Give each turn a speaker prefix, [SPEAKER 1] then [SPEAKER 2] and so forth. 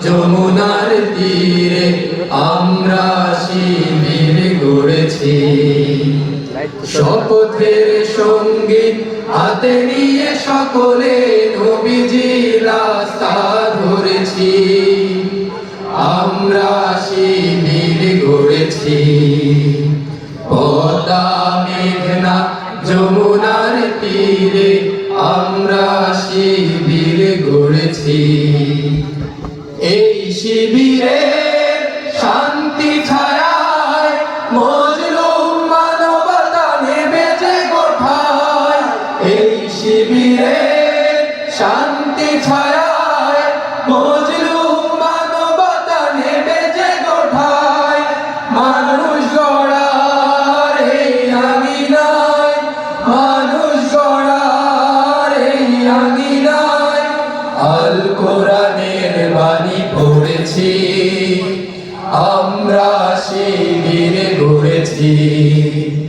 [SPEAKER 1] যমুনার তীরে আমরা শিবির গড়েছি। শপথের সঙ্গীত হাতে নিয়ে সকলে নবীজির রাস্তা ধরেছি। আমরা শিবির গড়েছি। পদ্মা মেঘনা যমুনার তীরে আমরা শিবির গড়েছি। এই শিবিরে শান্তি ছায়ায় মজলুম মানবতা নেবে যে গোঠায়। এই শিবিরে শান্তি ছায়ায় মজলুম মানবতা নেবে যে গোঠায়। মানুষ গড়ার এই আঙিনায়, মানুষ গড়ার এই আঙিনায় আল কোরআনের বাণী পড়েছি। আমরা শিবির গড়েছি।